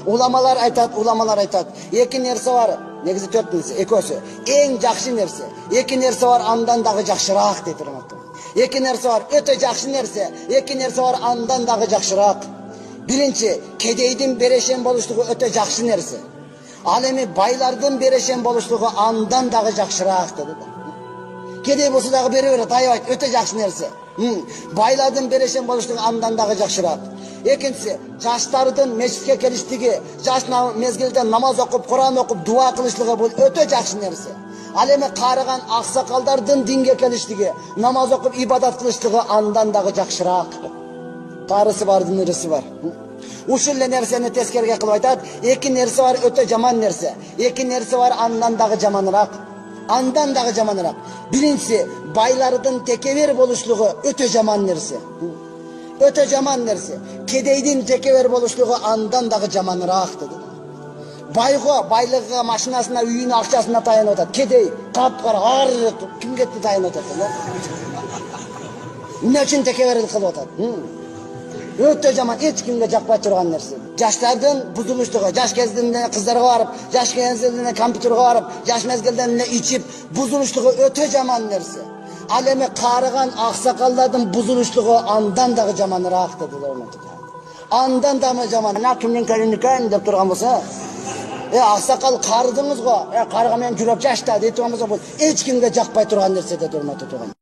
Ulamalar aytат. Эки нерсе бар. Негизи 4 нерсе, экөөсү. Эң жакшы нерсе. Эки нерсе бар, андан дагы жакшыраак дейт урматтуу. Эки нерсе бар, өтө жакшы нерсе. Эки нерсе бар, андан дагы жакшыраак. Биринчи, кедейдин берешен болуштугу өтө жакшы нерсе. Ал эми байлардын берешен болуштугу андан дагы жакшыраак деди. Кедей болсо дагы бере берет, аябайт, өтө жакшы нерсе. Байлардын берешен болуштугу андан дагы жакшыраак. Экинчиси, жаштардын мечитке келиштиги, жаш мезгилде намаз окуп, Куран окуп, дуа кылыштыгы бул өтө жакшы нерсе. Ал эми карыган аксакалдардын динге келиштиги, намаз окуп, ибадат кылыштыгы андан дагы жакшыраак. Тарысы бардын ырысы бар. Ушул эле нерсени тескерге кылып айтат. Эки нерсе бар, өтө жаман нерсе. Эки нерсе бар, андан дагы жаманыраак. Андан дагы жаманыраак. Биринчиси, байлардын текебер болушлугу өтө жаман нерсе. Өтө жаман нерсе. Кедейдин текебер болушлугу андан дагы жаманыраак деди. Байлыгы, машинасына, үйүнө, акчасына таянып атат. Кедей капкара кимге таянып атат? Эмне үчүн текеберлик кылып атат? Өтө жаман, эч кимге жакпай турган нерсе. Жаштардын бузулуштугу, жаш кезинде кыздарга барып, жаш кезинде компьютерге барып, жаш мезгилден ичип, бузулуштугу өтө жаман нерсе. Ал эми карыган аксакалдардын бузулуштугу андан дагы жаманыраак деди. Андан дагы жаман. Ана кимдин келинекен деп турган болсо, аксакал карыдыңыз го, карыга менен жүрөп жашта дейт турган болсо, бул эч кимге жакпай турган нерсе деди, урматтуу тууган.